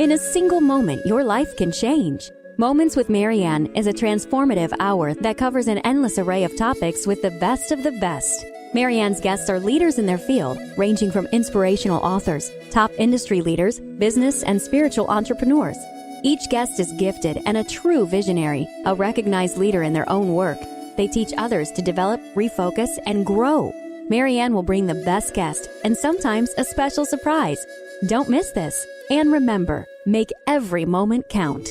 In a single moment, your life can change. Moments with Marianne is a transformative hour that covers an endless array of topics with the best of the best. Marianne's guests are leaders in their field, ranging from inspirational authors, top industry leaders, business and spiritual entrepreneurs. Each guest is gifted and a true visionary, a recognized leader in their own work. They teach others to develop, refocus, and grow. Marianne will bring the best guest and sometimes a special surprise. Don't miss this. And remember, make every moment count.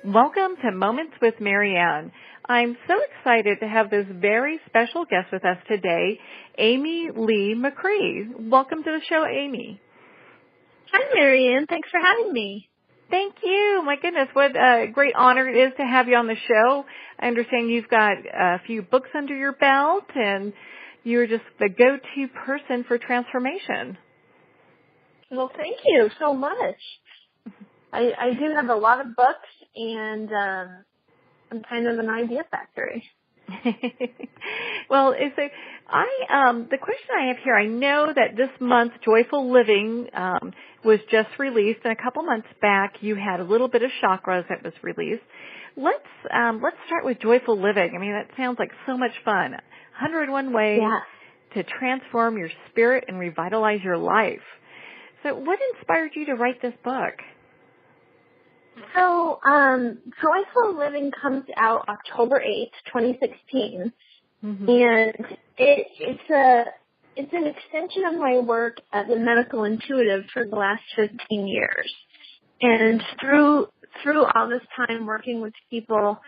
Welcome to Moments with Marianne. I'm so excited to have this very special guest with us today, Amy Leigh Mercree. Welcome to the show, Amy. Hi, Marianne. Thanks for having me. Thank you. My goodness, what a great honor it is to have you on the show. I understand you've got a few books under your belt, and you're just the go-to person for transformation. Well, thank you so much. I do have a lot of books, and I'm kind of an idea factory. Well, the question I have here, I know that this month Joyful Living was just released, and a couple months back you had a little bit of Chakras that was released. Let's start with Joyful Living. I mean, that sounds like so much fun. 101 ways to transform your spirit and revitalize your life. So what inspired you to write this book? So, Joyful Living comes out October 8th, 2016, and it's an extension of my work as a medical intuitive for the last 15 years. And through all this time working with people,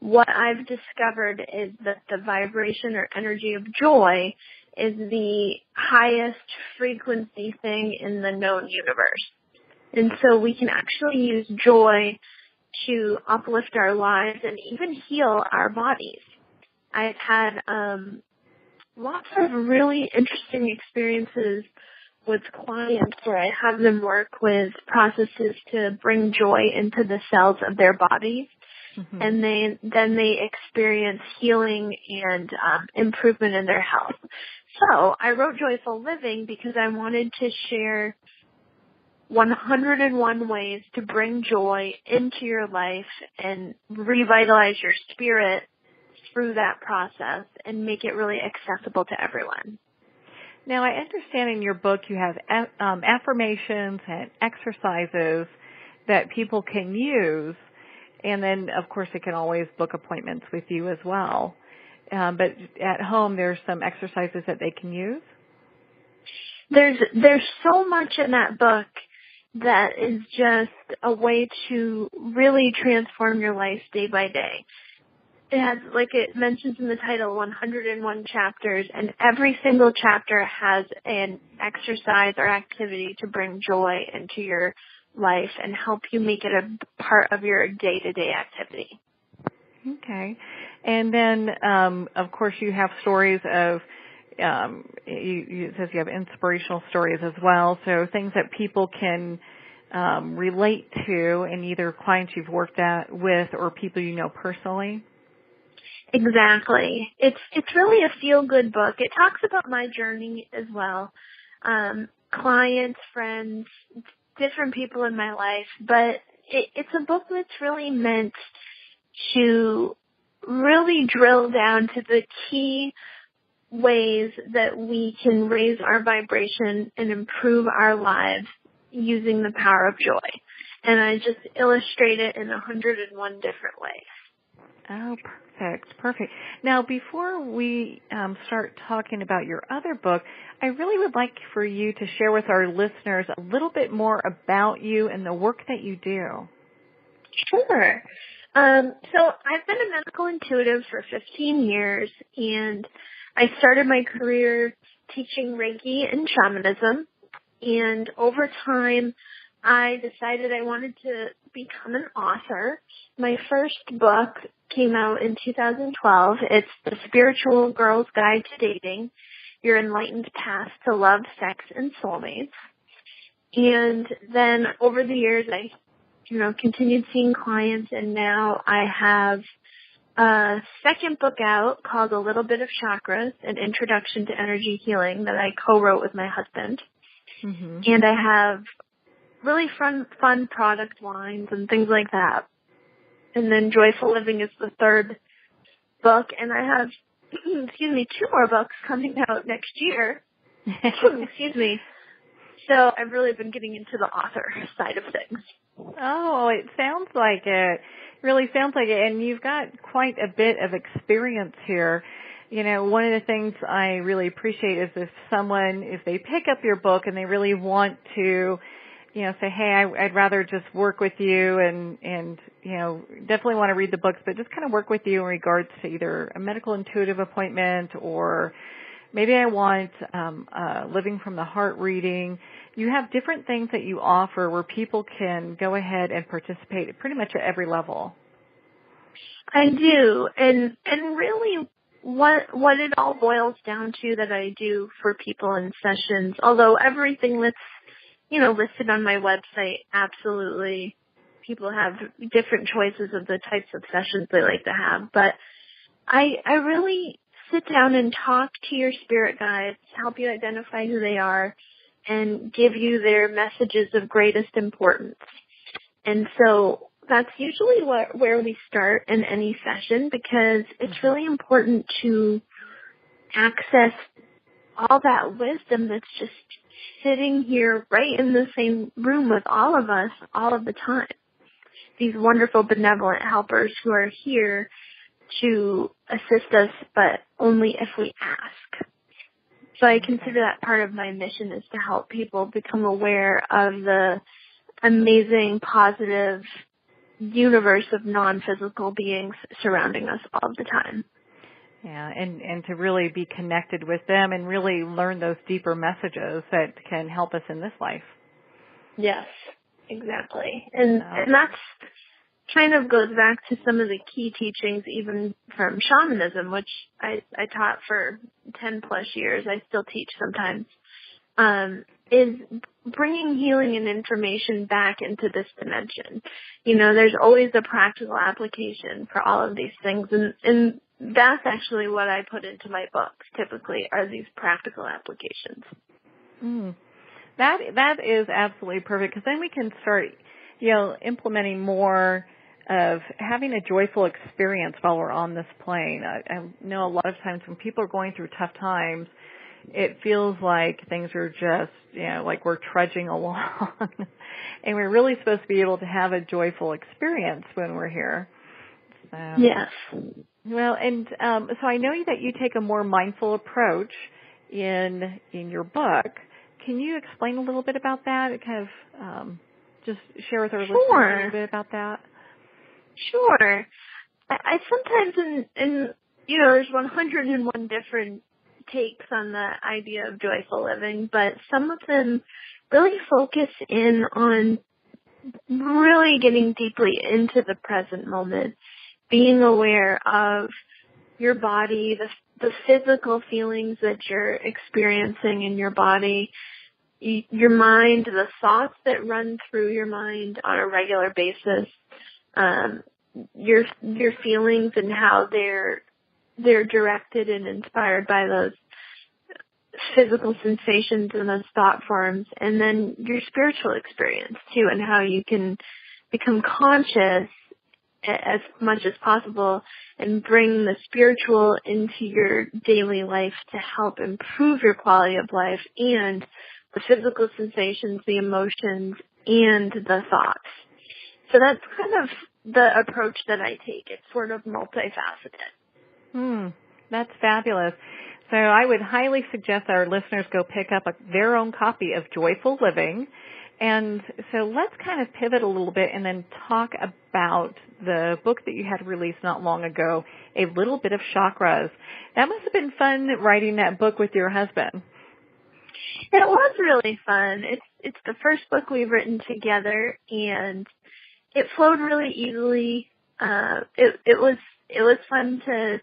what I've discovered is that the vibration or energy of joy is the highest frequency thing in the known universe. And so we can actually use joy to uplift our lives and even heal our bodies. I've had lots of really interesting experiences with clients where I have them work with processes to bring joy into the cells of their bodies. And then they experience healing and improvement in their health. So I wrote Joyful Living because I wanted to share 101 ways to bring joy into your life and revitalize your spirit through that process and make it really accessible to everyone. Now, I understand in your book you have affirmations and exercises that people can use, and then, of course, they can always book appointments with you as well. But at home, there's some exercises that they can use? There's so much in that book that is just a way to really transform your life day by day. It has, like it mentions in the title, 101 chapters, and every single chapter has an exercise or activity to bring joy into your life and help you make it a part of your day-to-day activity. Okay. And then, of course, you have stories of, it says you have inspirational stories as well, so things that people can relate to, and either clients you've worked with or people you know personally. Exactly. It's really a feel-good book. It talks about my journey as well, clients, friends, different people in my life, but it's a book that's really meant to really drill down to the key ways that we can raise our vibration and improve our lives using the power of joy. And I just illustrate it in 101 different ways. Oh, perfect. Now, before we start talking about your other book, I really would like for you to share with our listeners a little bit more about you and the work that you do. Sure. So I've been a medical intuitive for 15 years, and I started my career teaching Reiki and shamanism, and over time I decided I wanted to become an author. My first book came out in 2012. It's The Spiritual Girl's Guide to Dating, Your Enlightened Path to Love, Sex, and Soulmates. And then over the years, I continued seeing clients, and now I have second book out called A Little Bit of Chakras, An Introduction to Energy Healing that I co-wrote with my husband. Mm-hmm. And I have really fun product lines and things like that. And then Joyful Living is the third book, and I have, 2 more books coming out next year. Excuse me. So I've really been getting into the author side of things. Oh, it sounds like it. Really sounds like it. And you've got quite a bit of experience here. You know, one of the things I really appreciate is if they pick up your book and they really want to, you know, say, hey, I'd rather just work with you and, you know, definitely want to read the books, but just kind of work with you in regards to either a medical intuitive appointment or maybe I want Living from the Heart reading. You have different things that you offer where people can go ahead and participate pretty much at every level. I do. And really what it all boils down to that I do for people in sessions, although everything that's, you know, listed on my website, absolutely, people have different choices of the types of sessions they like to have. But I really sit down and talk to your spirit guides, help you identify who they are, and give you their messages of greatest importance. And so that's usually where we start in any session, because it's really important to access all that wisdom that's just sitting here right in the same room with all of us all of the time. These wonderful benevolent helpers who are here to assist us, but only if we ask. So I consider that part of my mission is to help people become aware of the amazing, positive universe of non-physical beings surrounding us all the time. Yeah, and to really be connected with them and really learn those deeper messages that can help us in this life. Yes, exactly. And that's kind of goes back to some of the key teachings even from shamanism, which I taught for 10 plus years. I still teach sometimes, is bringing healing and information back into this dimension. You know, there's always a practical application for all of these things, and that's actually what I put into my books typically are these practical applications. That is absolutely perfect, because then we can start, you know, implementing more of having a joyful experience while we're on this plane. I know a lot of times when people are going through tough times, it feels like things are just, you know, like we're trudging along. And we're really supposed to be able to have a joyful experience when we're here. So, yes. Well, and so I know that you take a more mindful approach in your book. Can you explain a little bit about that? Kind of just share with our listeners a little bit about that. Sure. I sometimes, you know, there's 101 different takes on the idea of joyful living, but some of them really focus in on really getting deeply into the present moment, being aware of your body, the physical feelings that you're experiencing in your body, your mind, the thoughts that run through your mind on a regular basis, your feelings and how they're directed and inspired by those physical sensations and those thought forms, and then your spiritual experience too, and how you can become conscious as much as possible and bring the spiritual into your daily life to help improve your quality of life and the physical sensations, the emotions, and the thoughts. So that's kind of the approach that I take. It's sort of multifaceted. That's fabulous. So I would highly suggest our listeners go pick up their own copy of Joyful Living. And so let's kind of pivot a little bit and then talk about the book that you had released not long ago, A Little Bit of Chakras. That must have been fun writing that book with your husband. It was really fun. It's the first book we've written together, and it flowed really easily. It was fun to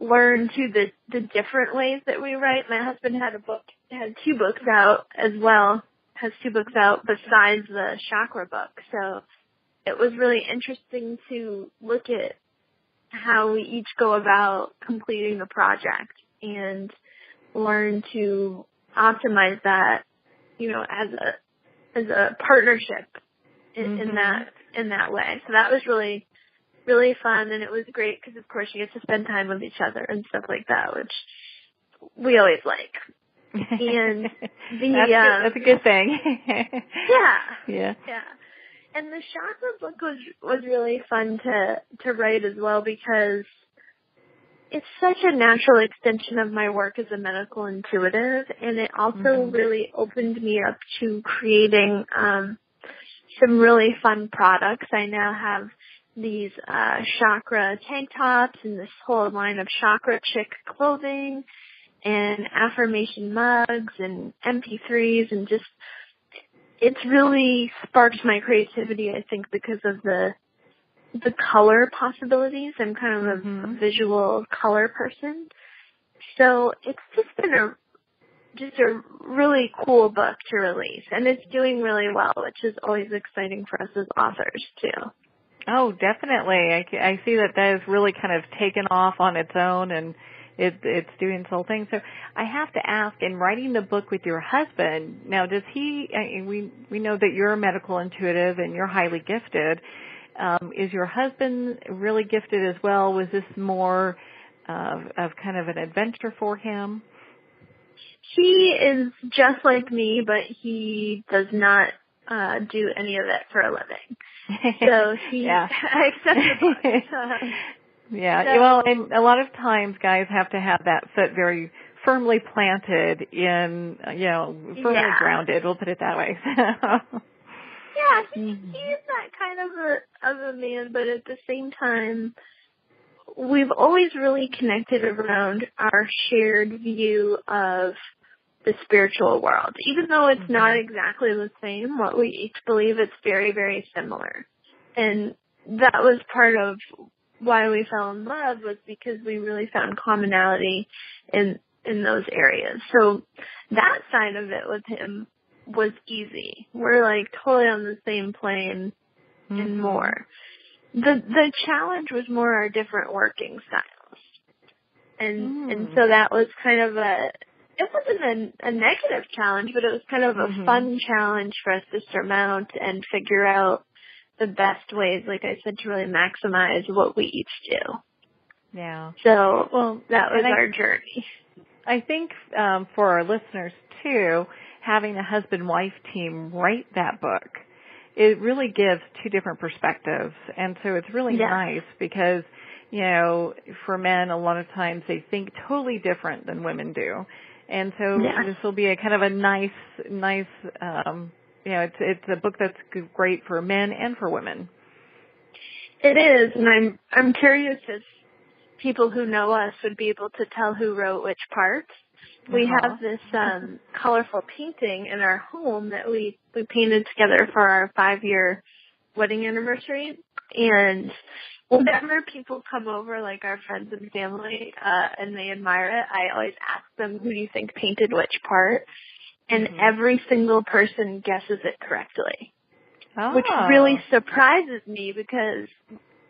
learn the different ways that we write. My husband had 2 books out as well, has 2 books out besides the chakra book. So it was really interesting to look at how we each go about completing the project and learn to optimize that, as a partnership in that way. So that was really, really fun, and it was great because, of course, you get to spend time with each other and stuff like that, which we always like. And that's a good thing. Yeah. And the chakra book was really fun to write as well because it's such a natural extension of my work as a medical intuitive, and it also really opened me up to creating some really fun products. I now have these chakra tank tops and this whole line of chakra chick clothing and affirmation mugs and MP3s, and just it's really sparked my creativity, I think, because of the color possibilities. I'm kind of a visual color person. So it's just been a really cool book to release, and it's doing really well, which is always exciting for us as authors too. Oh, definitely. I see that has really kind of taken off on its own, and it's doing its whole thing. So I have to ask, in writing the book with your husband, now does he, we know that you're a medical intuitive and you're highly gifted. Is your husband really gifted as well? Was this more of kind of an adventure for him? He is just like me, but he does not do any of it for a living. So he accepts the book. Yeah, well, and a lot of times guys have to have that foot very firmly planted in, firmly grounded, we'll put it that way. Yeah, he's that kind of a man, but at the same time, we've always really connected around our shared view of the spiritual world. Even though it's not exactly the same, what we each believe, it's very, very similar. And that was part of why we fell in love, was because we really found commonality in those areas. So that side of it with him was easy. We're like totally on the same plane and more. The challenge was more our different working styles. And so that was kind of it wasn't a negative challenge, but it was kind of a fun challenge for us to surmount and figure out the best ways, like I said, to really maximize what we each do. Yeah. So that was our journey. I think for our listeners, too, having a husband-wife team write that book, it really gives two different perspectives. And so it's really nice because, for men, a lot of times they think totally different than women do. And so this will be a kind of a nice, it's a book that's great for men and for women. It is, and I'm curious if people who know us would be able to tell who wrote which parts. We have this colorful painting in our home that we painted together for our 5-year wedding anniversary, and whenever people come over, like our friends and family, and they admire it, I always ask them, who do you think painted which part? And every single person guesses it correctly, which really surprises me because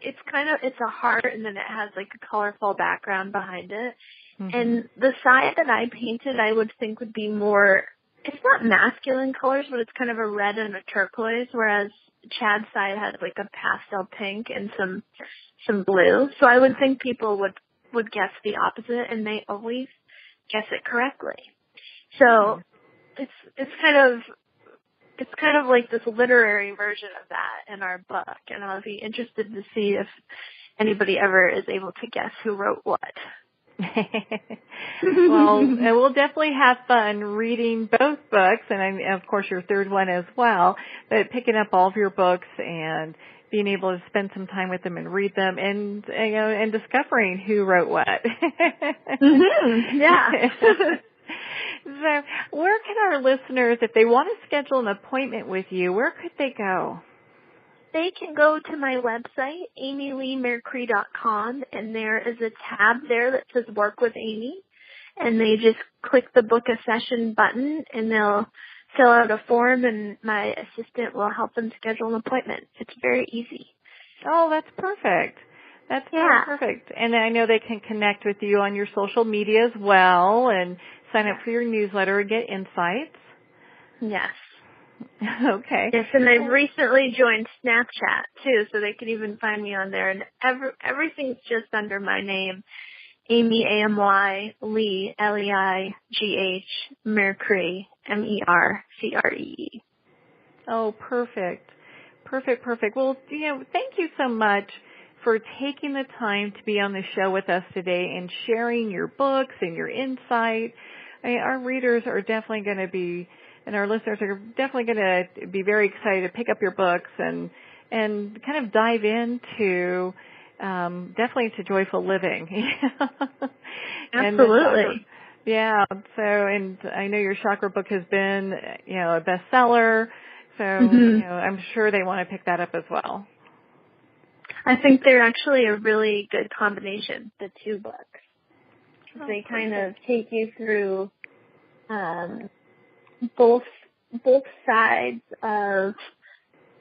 it's a heart and then it has like a colorful background behind it. And the side that I painted, I would think would be more, it's not masculine colors, but it's kind of a red and a turquoise, whereas Chad's side has like a pastel pink and some blue. So I would think people would guess the opposite, and they always guess it correctly. So it's kind of like this literary version of that in our book, and I'll be interested to see if anybody ever is able to guess who wrote what. Well, and we'll definitely have fun reading both books, and of course your third one as well, but picking up all of your books and being able to spend some time with them and read them and discovering who wrote what. Yeah. So where can our listeners, if they want to schedule an appointment with you, where could they go? They can go to my website, amyleighmercree.com, and there is a tab there that says Work with Amy, and they just click the Book a Session button, and they'll fill out a form, and my assistant will help them schedule an appointment. It's very easy. Oh, that's perfect. That's perfect. And I know they can connect with you on your social media as well and sign up for your newsletter and get insights. Yes. Okay. Yes, and I've recently joined Snapchat, too, so they can even find me on there. And everything's just under my name, Amy, A-M-Y, Leigh, L-E-I-G-H, Mercree, M-E-R-C-R-E-E. Oh, perfect. Perfect. Well, thank you so much for taking the time to be on the show with us today and sharing your books and your insight. Our readers are definitely going to be, and our listeners are definitely going to be very excited to pick up your books and kind of dive into, definitely to joyful living. Absolutely. Yeah. So, and I know your chakra book has been, a bestseller. So, I'm sure they want to pick that up as well. I think they're actually a really good combination, the two books. They kind of take you through both sides of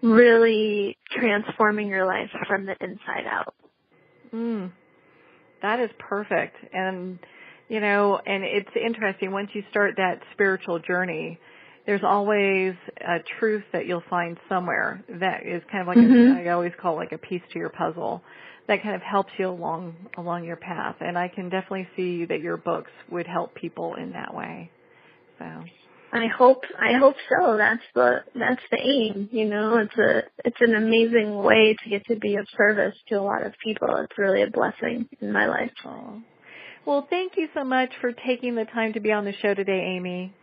really transforming your life from the inside out. That is perfect. And, and it's interesting, once you start that spiritual journey, there's always a truth that you'll find somewhere that is kind of like, I always call it like a piece to your puzzle that kind of helps you along your path. And I can definitely see that your books would help people in that way. So I hope so. That's the aim. It's an amazing way to get to be of service to a lot of people. It's really a blessing in my life. Oh. Well, thank you so much for taking the time to be on the show today, Amy.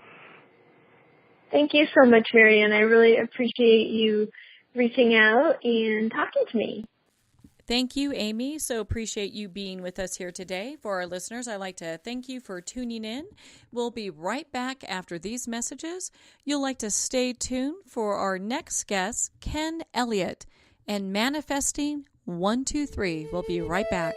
Thank you so much, Marianne. I really appreciate you reaching out and talking to me. Thank you, Amy. So appreciate you being with us here today. For our listeners, I'd like to thank you for tuning in. We'll be right back after these messages. You'll like to stay tuned for our next guest, Ken Elliott, and Manifesting 123. We'll be right back.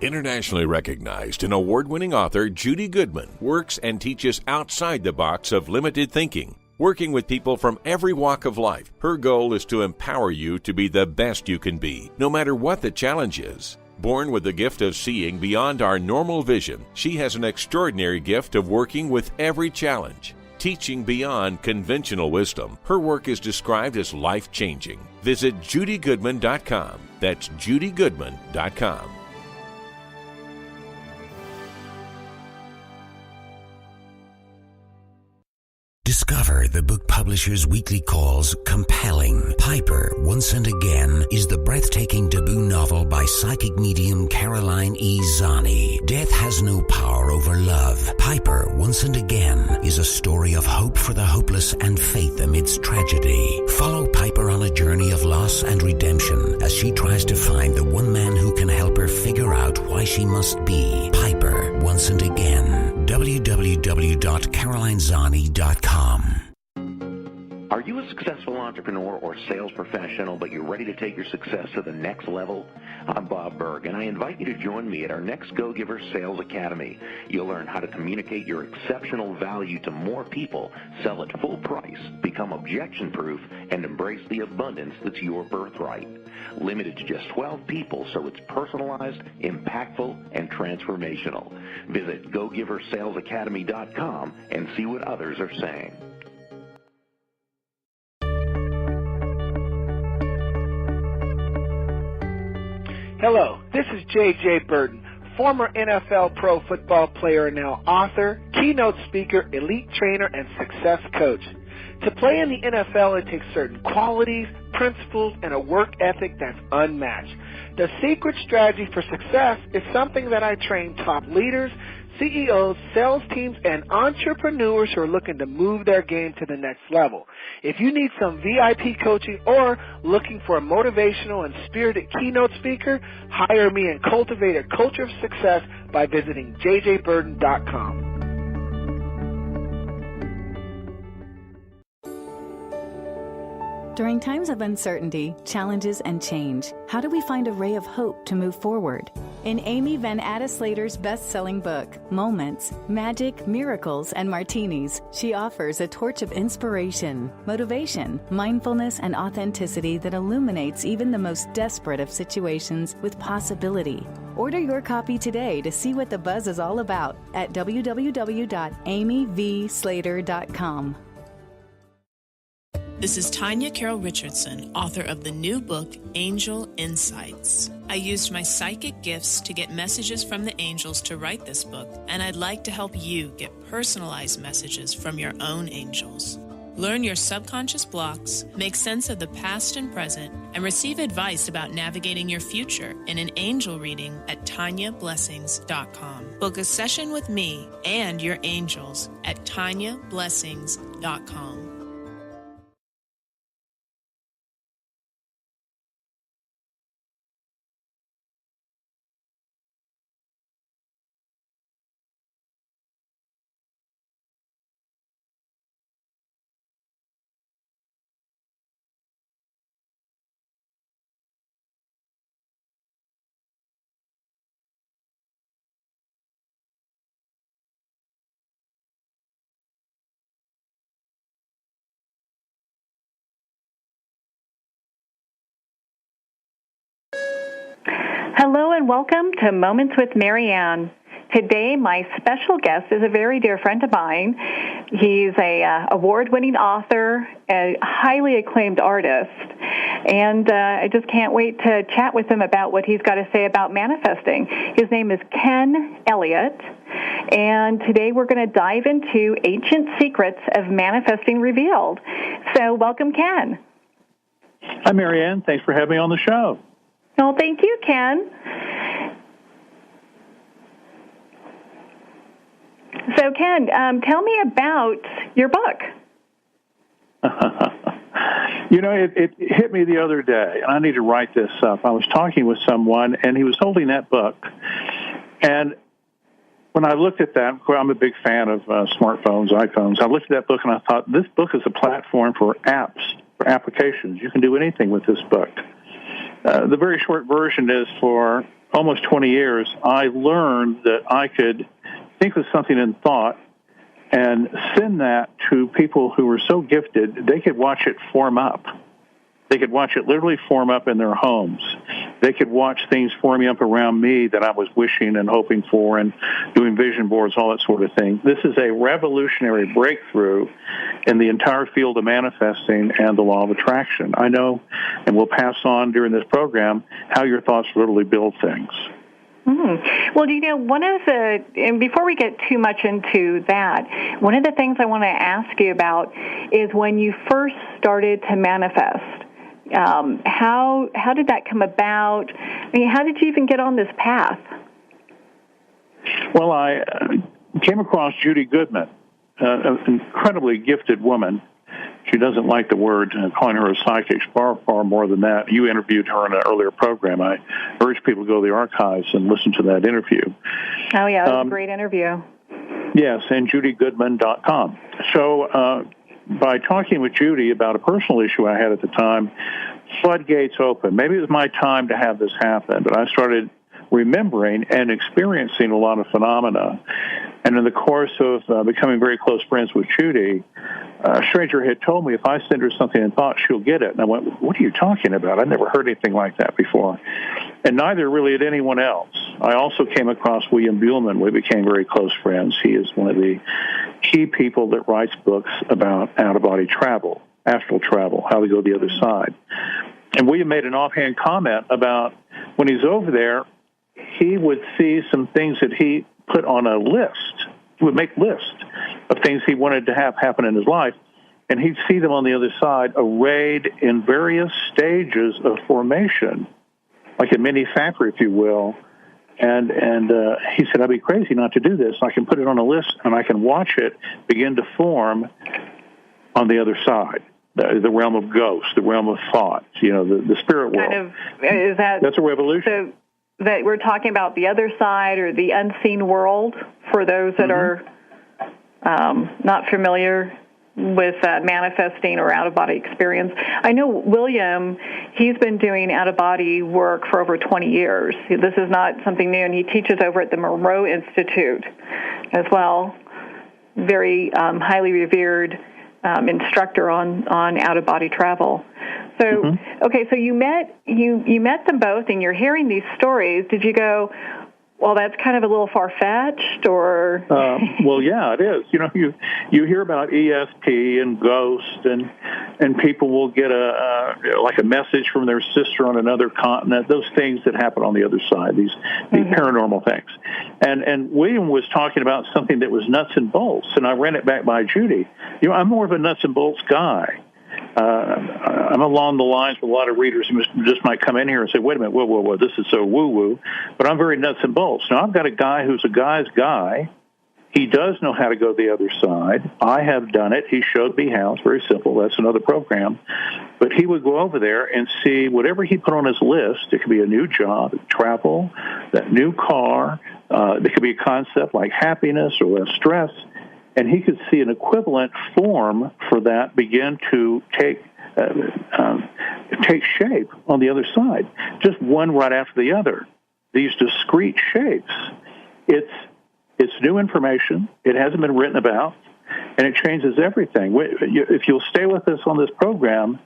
Internationally recognized and award-winning author Judy Goodman works and teaches outside the box of limited thinking. Working with people from every walk of life, her goal is to empower you to be the best you can be, no matter what the challenge is. Born with the gift of seeing beyond our normal vision, she has an extraordinary gift of working with every challenge. Teaching beyond conventional wisdom, her work is described as life-changing. Visit judygoodman.com. That's judygoodman.com. Discover the book publisher's weekly calls compelling. Piper, Once and Again, is the breathtaking debut novel by psychic medium Caroline E. Zani. Death has no power over love. Piper, Once and Again, is a story of hope for the hopeless and faith amidst tragedy. Follow Piper on a journey of loss and redemption as she tries to find the one man who can help her figure out why she must be. Piper, Once and Again. www.carolinezani.com. Are you a successful entrepreneur or sales professional, but you're ready to take your success to the next level? I'm Bob Berg, and I invite you to join me at our next Go Giver Sales Academy. You'll learn how to communicate your exceptional value to more people, sell at full price, become objection-proof, and embrace the abundance that's your birthright. Limited to just 12 people, so it's personalized, impactful, and transformational. Visit GoGiverSalesAcademy.com and see what others are saying. Hello, this is J.J. Burton, former NFL pro football player and now author, keynote speaker, elite trainer, and success coach. To play in the NFL, it takes certain qualities, principles, and a work ethic that's unmatched. The secret strategy for success is something that I train top leaders, CEOs, sales teams, and entrepreneurs who are looking to move their game to the next level. If you need some VIP coaching or looking for a motivational and spirited keynote speaker, hire me and cultivate a culture of success by visiting jjburden.com. During times of uncertainty, challenges, and change, how do we find a ray of hope to move forward? In Amy Van Adde-Slater's best-selling book, Moments, Magic, Miracles, and Martinis, she offers a torch of inspiration, motivation, mindfulness, and authenticity that illuminates even the most desperate of situations with possibility. Order your copy today to see what the buzz is all about at www.amyvslater.com. This is Tanya Carroll Richardson, author of the new book, Angel Insights. I used my psychic gifts to get messages from the angels to write this book, and I'd like to help you get personalized messages from your own angels. Learn your subconscious blocks, make sense of the past and present, and receive advice about navigating your future in an angel reading at TanyaBlessings.com. Book a session with me and your angels at TanyaBlessings.com. Hello and welcome to Moments with Marianne. Today, my special guest is a very dear friend of mine. He's a award-winning author, a highly acclaimed artist, and I just can't wait to chat with him about what he's got to say about manifesting. His name is Ken Elliott, and today we're going to dive into ancient secrets of manifesting revealed. So welcome, Ken. Hi, Marianne. Thanks for having me on the show. Well, thank you, Ken. So, Ken, tell me about your book. You know, it hit me the other day, and I need to write this up. I was talking with someone, and he was holding that book. And when I looked at that, I'm a big fan of smartphones, iPhones. I looked at that book, and I thought, this book is a platform for apps, for applications. You can do anything with this book. The very short version is for almost 20 years, I learned that I could think of something in thought and send that to people who were so gifted, they could watch it form up. They could watch it literally form up in their homes. They could watch things forming up around me that I was wishing and hoping for and doing vision boards, all that sort of thing. This is a revolutionary breakthrough in the entire field of manifesting and the law of attraction. I know, and we'll pass on during this program, how your thoughts literally build things. Well, you know, and before we get too much into that, one of the things I want to ask you about is when you first started to manifest. How did that come about? I mean, how did you even get on this path? Well, I came across Judy Goodman, an incredibly gifted woman. She doesn't like the word, calling her a psychic, far more than that. You interviewed her in an earlier program. I urge people to go to the archives and listen to that interview. Oh, yeah, that was a great interview. Yes, and judygoodman.com. So by talking with Judy about a personal issue I had at the time, floodgates open. Maybe it was my time to have this happen, but I started remembering and experiencing a lot of phenomena. And in the course of becoming very close friends with Judy, a stranger had told me if I send her something in thought, she'll get it. And I went, what are you talking about? I've never heard anything like that before. And neither really had anyone else. I also came across William Buhlman. We became very close friends. He is one of the key people that writes books about out-of-body travel, astral travel, how to go the other side. And William made an offhand comment about when he's over there, he would see some things that he put on a list. He would make lists of things he wanted to have happen in his life, and he'd see them on the other side arrayed in various stages of formation, like a mini factory, if you will. And he said, I'd be crazy not to do this. I can put it on a list, and I can watch it begin to form on the other side, the realm of ghosts, the realm of thought, you know, the spirit world. That's a revolution. So that we're talking about the other side or the unseen world for those that are not familiar manifesting or out-of-body experience. I know William, he's been doing out-of-body work for over 20 years. This is not something new, and he teaches over at the Monroe Institute as well. Very highly revered instructor on out-of-body travel. So, okay, so you met them both, and you're hearing these stories. Did you go, well, that's kind of a little far-fetched, or? Well, yeah, it is. You know, you hear about ESP and ghosts, and people will get a message from their sister on another continent. Those things that happen on the other side. These paranormal things. And William was talking about something that was nuts and bolts, and I ran it back by Judy. You know, I'm more of a nuts and bolts guy. I'm along the lines with a lot of readers who just might come in here and say, wait a minute, whoa, this is so woo-woo. But I'm very nuts and bolts. Now, I've got a guy who's a guy's guy. He does know how to go the other side. I have done it. He showed me how. It's very simple. That's another program. But he would go over there and see whatever he put on his list. It could be a new job, travel, that new car. It could be a concept like happiness or less stress. And he could see an equivalent form for that begin to take shape on the other side, just one right after the other. These discrete shapes. It's new information. It hasn't been written about, and it changes everything. If you'll stay with us on this program,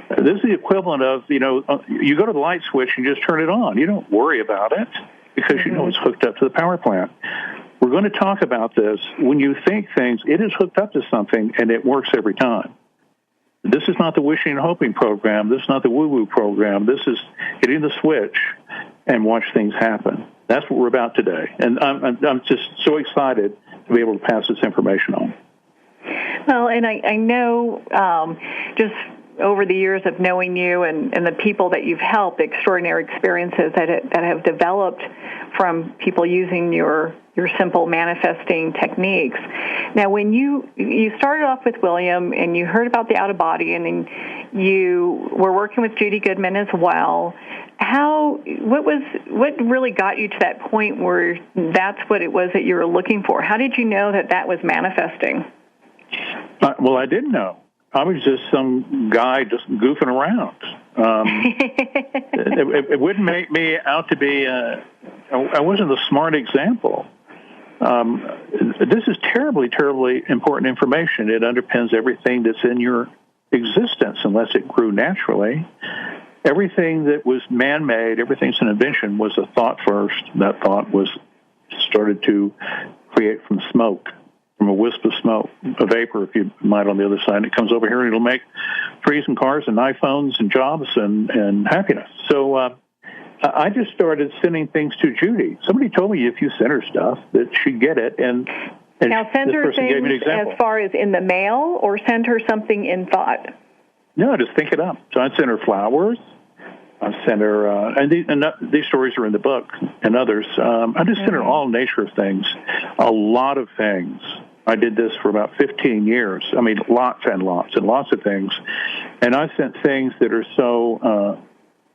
this is the equivalent of, you go to the light switch and just turn it on. You don't worry about it because you know it's hooked up to the power plant. We're going to talk about this. When you think things, it is hooked up to something, and it works every time. This is not the wishing and hoping program. This is not the woo-woo program. This is hitting the switch and watch things happen. That's what we're about today. And I'm just so excited to be able to pass this information on. Well, and I know just over the years of knowing you and the people that you've helped, extraordinary experiences that have developed from people using your simple manifesting techniques. Now, when you started off with William and you heard about the out-of-body, and then you were working with Judy Goodman as well, what really got you to that point where that's what it was that you were looking for? How did you know that was manifesting? Well, I didn't know. I was just some guy just goofing around. It wouldn't make me out to be I wasn't a smart example. This is terribly, terribly important information. It underpins everything that's in your existence unless it grew naturally. Everything that was man-made, everything's an invention, was a thought first. That thought was started to create from smoke, from a wisp of smoke, a vapor, if you might, on the other side. And it comes over here and it'll make trees and cars and iPhones and jobs and happiness. So I just started sending things to Judy. Somebody told me if you send her stuff that she'd get it. And now send her things as far as in the mail, or send her something in thought? No, just think it up. So I'd send her flowers. I sent her, and these stories are in the book and others. I just sent her all nature of things, a lot of things. I did this for about 15 years. I mean, lots and lots and lots of things. And I sent things that are so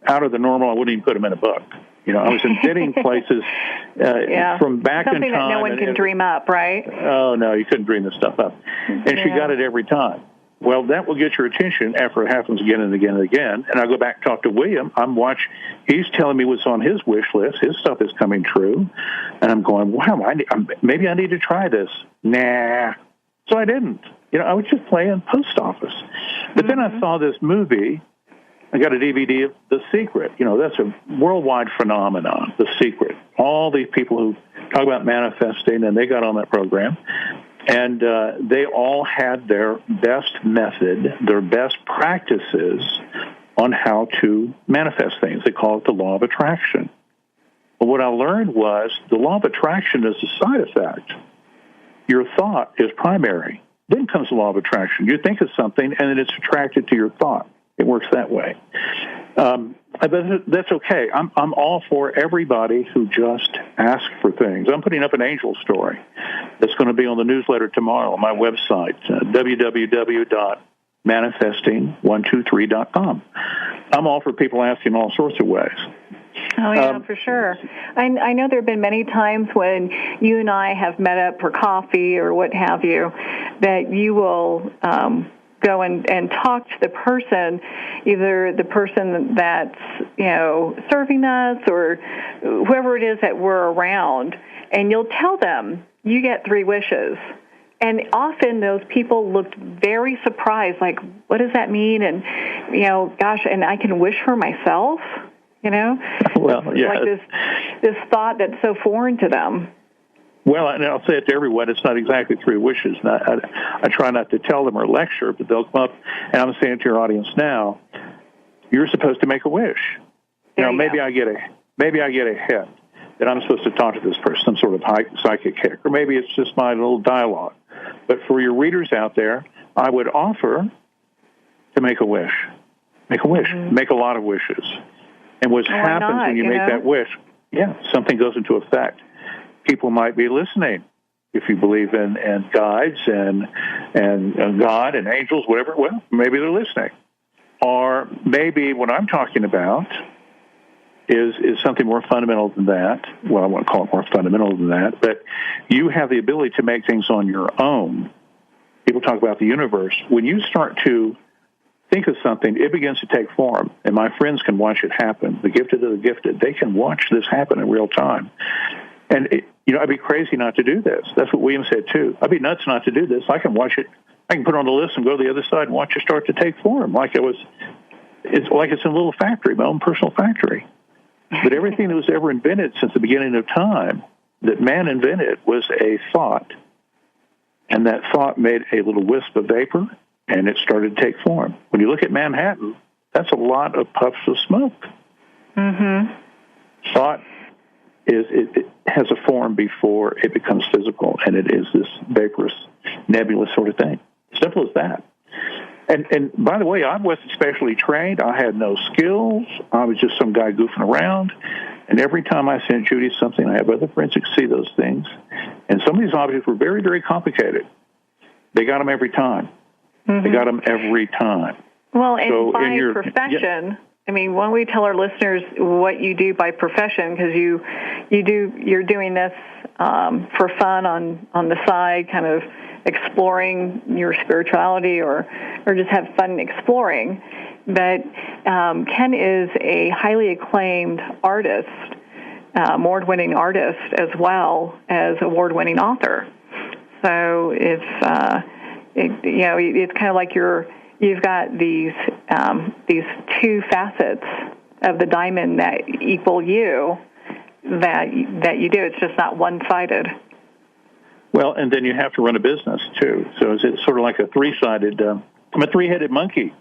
out of the normal, I wouldn't even put them in a book. You know, I was inventing places from back in time. Something that no one can dream up, right? Oh, no, you couldn't dream this stuff up. And she got it every time. Well, that will get your attention after it happens again and again and again. And I go back and talk to William. He's telling me what's on his wish list. His stuff is coming true. And I'm going, wow, maybe I need to try this. Nah. So I didn't. You know, I was just playing post office. But then I saw this movie. I got a DVD of The Secret. You know, that's a worldwide phenomenon, The Secret. All these people who talk about manifesting, and they got on that program. And they all had their best method, their best practices on how to manifest things. They call it the law of attraction. But what I learned was the law of attraction is a side effect. Your thought is primary. Then comes the law of attraction. You think of something, and then it's attracted to your thought. It works that way. But that's okay. I'm all for everybody who just asks for things. I'm putting up an angel story that's going to be on the newsletter tomorrow on my website, www.manifesting123.com. I'm all for people asking all sorts of ways. Oh, yeah, for sure. I know there have been many times when you and I have met up for coffee or what have you, that you will go and talk to the person, either the person that's, serving us or whoever it is that we're around, and you'll tell them, you get 3 wishes. And often those people looked very surprised, like, what does that mean? And, gosh, and I can wish for myself, Well, yeah. Like this thought that's so foreign to them. Well, and I'll say it to everyone, it's not exactly 3 wishes. I try not to tell them or lecture, but they'll come up, and I'm saying to your audience now, you're supposed to make a wish. Maybe I get a hint that I'm supposed to talk to this person, some sort of psychic kick, or maybe it's just my little dialogue. But for your readers out there, I would offer to make a wish. Make a wish. Mm-hmm. Make a lot of wishes. And what happens when you make that wish, something goes into effect. People might be listening if you believe in guides and God and angels, whatever. Well, maybe they're listening. Or maybe what I'm talking about is something more fundamental than that. Well, I won't call it more fundamental than that, but you have the ability to make things on your own. People talk about the universe. When you start to think of something, it begins to take form, and my friends can watch it happen. The gifted of the gifted, they can watch this happen in real time. And, I'd be crazy not to do this. That's what William said, too. I'd be nuts not to do this. I can watch it. I can put it on the list and go to the other side and watch it start to take form, it's like it's in a little factory, my own personal factory. But everything that was ever invented since the beginning of time that man invented was a thought. And that thought made a little wisp of vapor, and it started to take form. When you look at Manhattan, that's a lot of puffs of smoke. Mm-hmm. Thought it has a form before it becomes physical, and it is this vaporous, nebulous sort of thing. Simple as that. And by the way, I wasn't specially trained. I had no skills. I was just some guy goofing around. And every time I sent Judy something, I have other friends who could see those things. And some of these objects were very, very complicated. They got them every time. Mm-hmm. They got them every time. Well, and so by profession, I mean, why don't we tell our listeners what you do by profession? Because you're doing this for fun on the side, kind of exploring your spirituality or just have fun exploring. But Ken is a highly acclaimed artist, award-winning artist, as well as award-winning author. So it's kind of like you've got these 2 facets of the diamond that equal you that you do. It's just not one-sided. Well, and then you have to run a business, too. So it's sort of like a 3-sided, I'm a 3-headed monkey.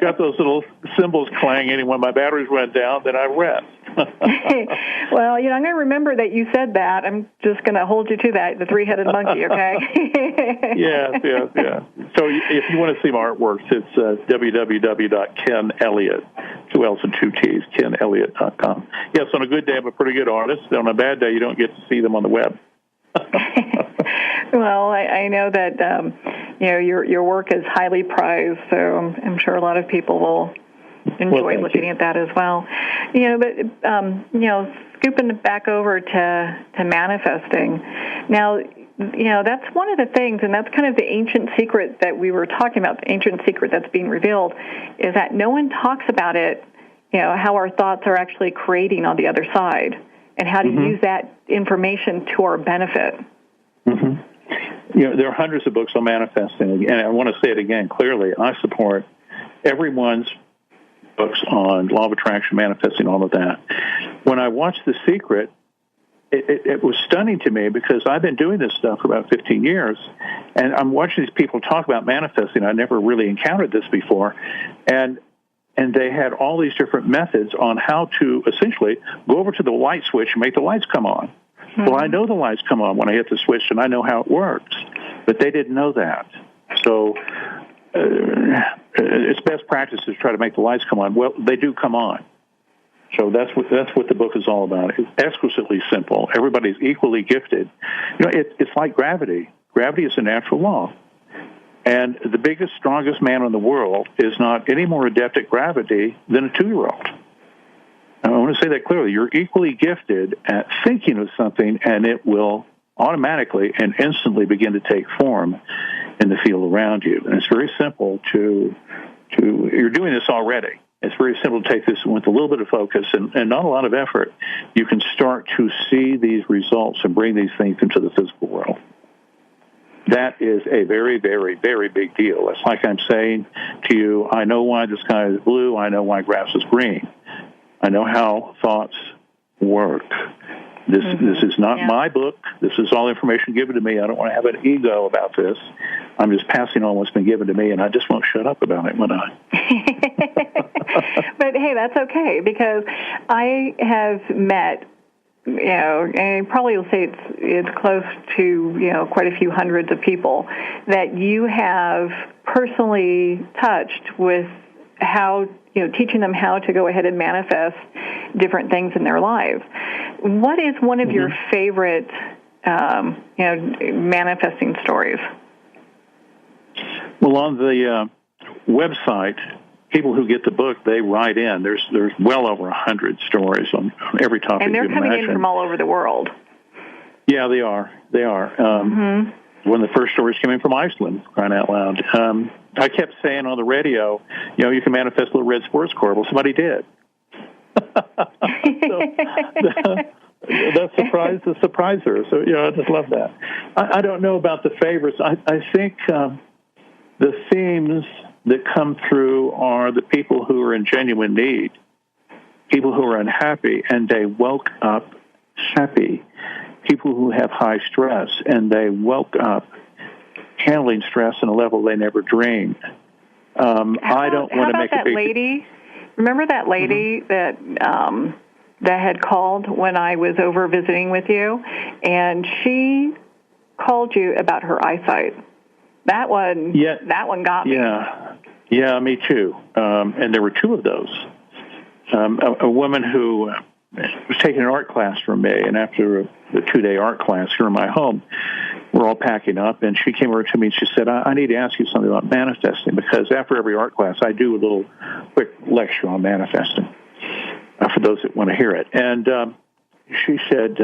Got those little cymbals clanging, and when my batteries went down, then I rest. Well, I'm going to remember that you said that. I'm just going to hold you to that, the 3-headed monkey, okay? Yes. So if you want to see my artworks, it's www.kenelliott, 2 L's and 2 T's, KenElliott.com. Yes, on a good day, I'm a pretty good artist. On a bad day, you don't get to see them on the web. Well, I know that your work is highly prized, so I'm sure a lot of people will enjoy looking at that as well. But scooping back over to manifesting. Now, that's one of the things, and that's kind of the ancient secret that we were talking about. The ancient secret that's being revealed is that no one talks about it. How our thoughts are actually creating on the other side, and how to use that information to our benefit. Mm-hmm. There are hundreds of books on manifesting, and I want to say it again clearly. I support everyone's books on law of attraction, manifesting, all of that. When I watched The Secret, it was stunning to me because I've been doing this stuff for about 15 years, and I'm watching these people talk about manifesting. I never really encountered this before, and they had all these different methods on how to essentially go over to the light switch and make the lights come on. Mm-hmm. Well, I know the lights come on when I hit the switch, and I know how it works, but they didn't know that. So it's best practice to try to make the lights come on. Well, they do come on. So that's what the book is all about. It's exquisitely simple. Everybody's equally gifted. It's like gravity. Gravity is a natural law. And the biggest, strongest man in the world is not any more adept at gravity than a 2-year-old. want to say that clearly. You're equally gifted at thinking of something, and it will automatically and instantly begin to take form in the field around you. And it's very simple you're doing this already. It's very simple to take this with a little bit of focus and not a lot of effort. You can start to see these results and bring these things into the physical world. That is a very, very, very big deal. It's like I'm saying to you, I know why the sky is blue. I know why grass is green. I know how thoughts work. This is not my book. This is all information given to me. I don't want to have an ego about this. I'm just passing on what's been given to me, and I just won't shut up about it, won't I? But, hey, that's okay, because I have met, and probably will say it's close to, quite a few hundreds of people that you have personally touched with how, teaching them how to go ahead and manifest different things in their lives. What is one of your favorite, manifesting stories? Well, on the website, people who get the book, they write in. There's well over 100 stories on every topic. And they're coming in from all over the world. Yeah, they are. One of the first stories came in from Iceland, crying out loud. I kept saying on the radio, you can manifest a little red sports car. Well, somebody did. That surprised the surpriser. So, I just love that. I don't know about the favorites. I think the themes that come through are the people who are in genuine need, people who are unhappy, and they woke up happy, people who have high stress, and they woke up handling stress on a level they never dreamed. I don't want to make a big... lady? Remember that lady that had called when I was over visiting with you, and she called you about her eyesight. That one got me. Yeah, me too. And there were two of those. A woman who was taking an art class from me, and after the 2-day art class here in my home, we're all packing up, and she came over to me and she said, I need to ask you something about manifesting, because after every art class, I do a little quick lecture on manifesting for those that want to hear it. And she said,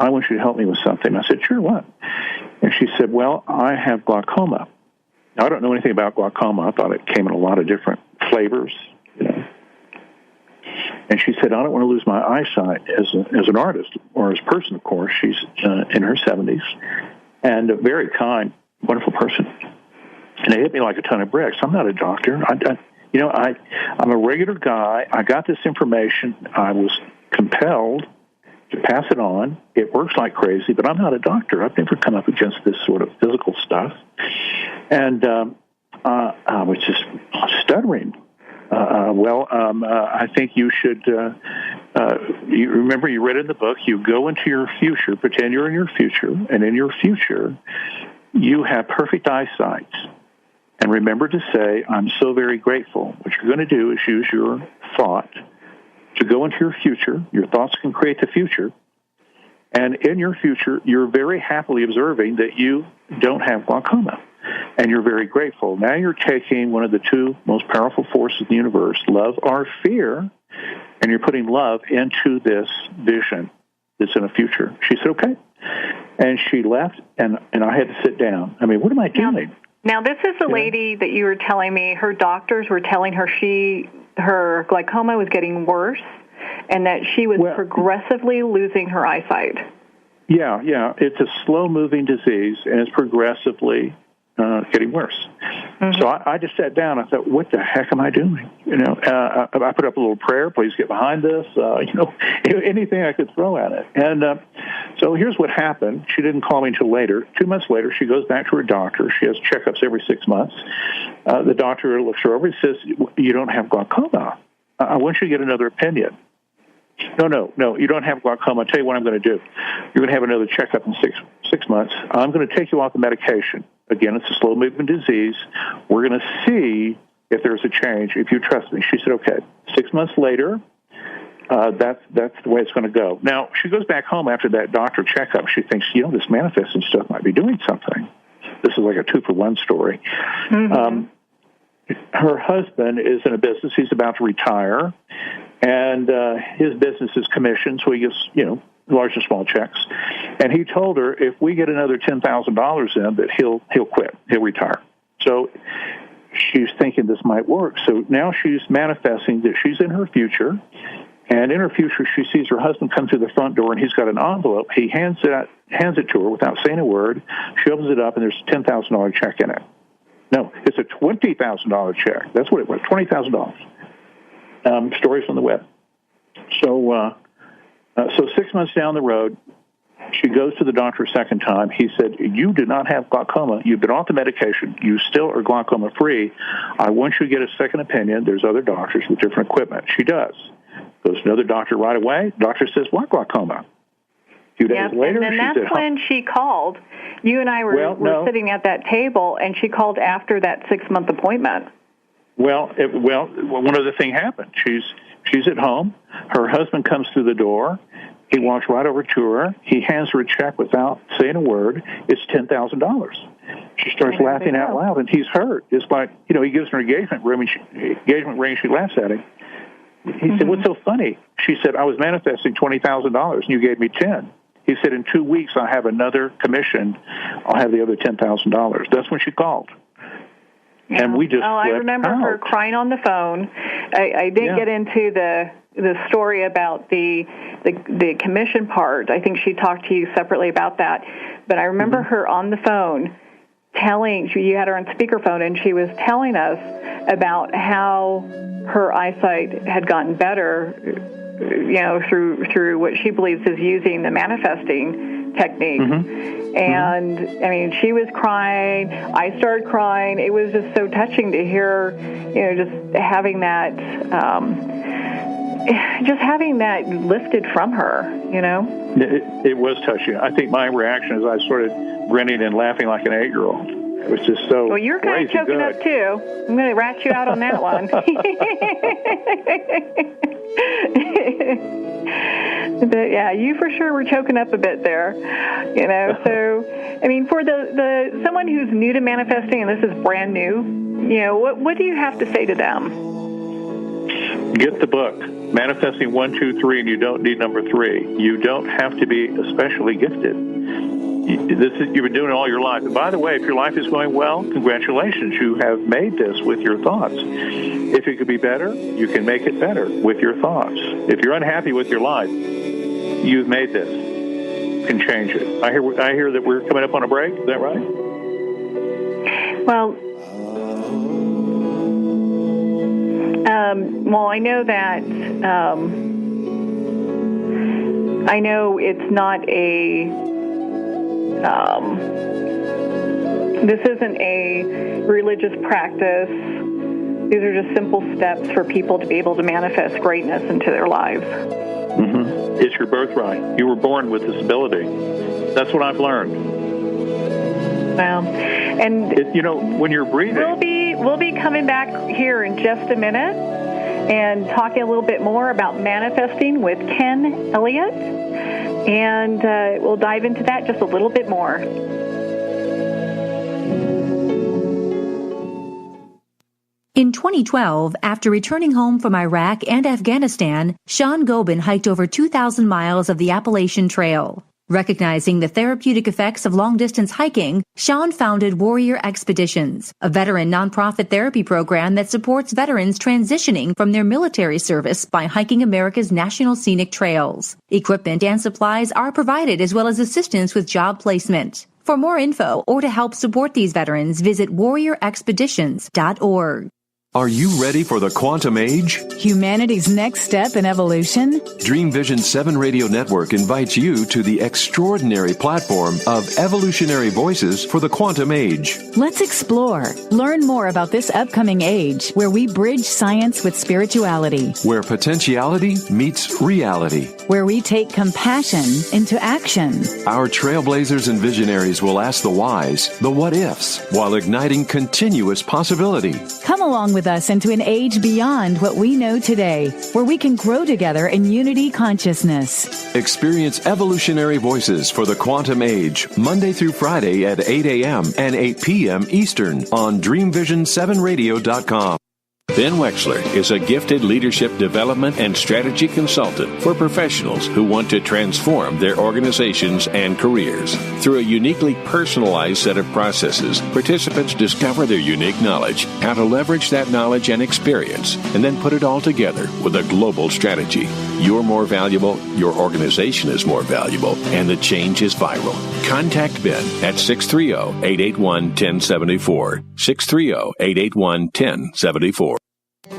I want you to help me with something. I said, sure, what? And she said, well, I have glaucoma. Now, I don't know anything about glaucoma. I thought it came in a lot of different flavors, And she said, I don't want to lose my eyesight as an artist, or as a person, of course. She's in her 70s, and a very kind, wonderful person. And it hit me like a ton of bricks. I'm not a doctor. I'm a regular guy. I got this information. I was compelled to pass it on. It works like crazy, but I'm not a doctor. I've never come up against this sort of physical stuff. And I was just stuttering. I think you should, you remember you read in the book, you go into your future, pretend you're in your future, and in your future, you have perfect eyesight. And remember to say, I'm so very grateful. What you're going to do is use your thought to go into your future. Your thoughts can create the future. And in your future, you're very happily observing that you don't have glaucoma. And you're very grateful. Now you're taking one of the two most powerful forces in the universe, love or fear, and you're putting love into this vision that's in the future. She said, okay. And she left, and I had to sit down. I mean, what am I doing? Now, this is the lady that you were telling me, her doctors were telling her her glaucoma was getting worse and that she was progressively losing her eyesight. Yeah. It's a slow-moving disease, and it's progressively getting worse. Mm-hmm. So I just sat down. I thought, what the heck am I doing? I put up a little prayer, please get behind this, anything I could throw at it. And so here's what happened. She didn't call me until later. 2 months later, she goes back to her doctor. She has checkups every 6 months. The doctor looks her over and says, you don't have glaucoma. I want you to get another opinion. No, you don't have glaucoma. I'll tell you what I'm going to do. You're going to have another checkup in six months. I'm going to take you off the medication. Again, it's a slow-moving disease. We're going to see if there's a change, if you trust me. She said, okay. 6 months later, that's the way it's going to go. Now, she goes back home after that doctor checkup. She thinks, this manifesting stuff might be doing something. This is like a 2-for-1 story. Mm-hmm. Her husband is in a business. He's about to retire. And his business is commission, so he gets, large and small checks. And he told her if we get another $10,000 in, that he'll quit, he'll retire. So she's thinking this might work. So now she's manifesting that she's in her future, and in her future she sees her husband come through the front door, and he's got an envelope. He hands it to her without saying a word. She opens it up, and there's a $10,000 check in it. No, it's a $20,000 check. That's what it was, $20,000. Stories on the web. So 6 months down the road, she goes to the doctor a second time. He said, you do not have glaucoma. You've been off the medication. You still are glaucoma-free. I want you to get a second opinion. There's other doctors with different equipment. She does. Goes to another doctor right away. Doctor says, what glaucoma? A few days later, and then that's when she called. You and I were sitting at that table, and she called after that 6-month appointment. Well, one other thing happened. She's at home. Her husband comes through the door. He walks right over to her. He hands her a check without saying a word. It's $10,000. She starts laughing out loud, and he's hurt. It's like, he gives her an engagement ring. She laughs at him. He said, what's so funny? She said, I was manifesting $20,000, and you gave me 10. He said, in 2 weeks, I'll have another commission. I'll have the other $10,000. That's when she called. Yeah. And we just I remember her crying on the phone. I didn't get into the story about the commission part. I think she talked to you separately about that. But I remember her on the phone you had her on speakerphone, and she was telling us about how her eyesight had gotten better, through what she believes is using the manifesting technique. And, I mean, she was crying. I started crying. It was just so touching to hear, just having that lifted from her, It was touching. I think my reaction is I started grinning and laughing like an 8-year-old. It was just so Well, you're kind of choking up, too. I'm going to rat you out on that one. But, yeah, you for sure were choking up a bit there, So, I mean, for the someone who's new to manifesting, and this is brand new, what do you have to say to them? Get the book, Manifesting 1, 2, 3, and you don't need number 3. You don't have to be especially gifted. You've been doing it all your life. And by the way, if your life is going well, congratulations. You have made this with your thoughts. If it could be better, you can make it better with your thoughts. If you're unhappy with your life, you've made this. You can change it. I hear that we're coming up on a break. Is that right? Well, I know that I know it's not this isn't a religious practice. These are just simple steps for people to be able to manifest greatness into their lives. It's your birthright. You were born with this ability. That's what I've learned. Well, and when you're breathing, we'll be coming back here in just a minute and talking a little bit more about manifesting with Ken Elliott, and we'll dive into that just a little bit more. In 2012, after returning home from Iraq and Afghanistan, Sean Gobin hiked over 2,000 miles of the Appalachian Trail. Recognizing the therapeutic effects of long-distance hiking, Sean founded Warrior Expeditions, a veteran nonprofit therapy program that supports veterans transitioning from their military service by hiking America's national scenic trails. Equipment and supplies are provided, as well as assistance with job placement. For more info or to help support these veterans, visit warriorexpeditions.org. Are you ready for the quantum age? Humanity's next step in evolution? Dream Vision 7 Radio Network invites you to the extraordinary platform of evolutionary voices for the quantum age. Let's explore. Learn more about this upcoming age where we bridge science with spirituality. Where potentiality meets reality. Where we take compassion into action. Our trailblazers and visionaries will ask the whys, the what-ifs, while igniting continuous possibility. Come along with us into an age beyond what we know today, where we can grow together in unity consciousness. Experience evolutionary voices for the quantum age, Monday through Friday at 8 a.m. and 8 p.m. Eastern on DreamVision7Radio.com. Ben Wexler is a gifted leadership development and strategy consultant for professionals who want to transform their organizations and careers. Through a uniquely personalized set of processes, participants discover their unique knowledge, how to leverage that knowledge and experience, and then put it all together with a global strategy. You're more valuable, your organization is more valuable, and the change is viral. Contact Ben at 630-881-1074. 630-881-1074.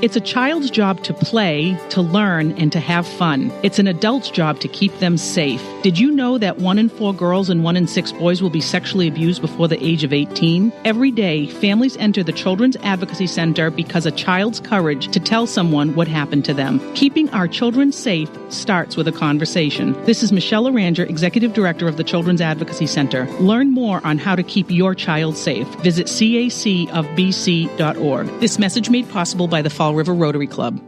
It's a child's job to play, to learn, and to have fun. It's an adult's job to keep them safe. Did you know that 1 in 4 girls and 1 in 6 boys will be sexually abused before the age of 18? Every day, families enter the Children's Advocacy Center because a child's courage to tell someone what happened to them. Keeping our children safe starts with a conversation. This is Michelle Aranger, Executive Director of the Children's Advocacy Center. Learn more on how to keep your child safe. Visit cacofbc.org. This message made possible by the Fall River Rotary Club.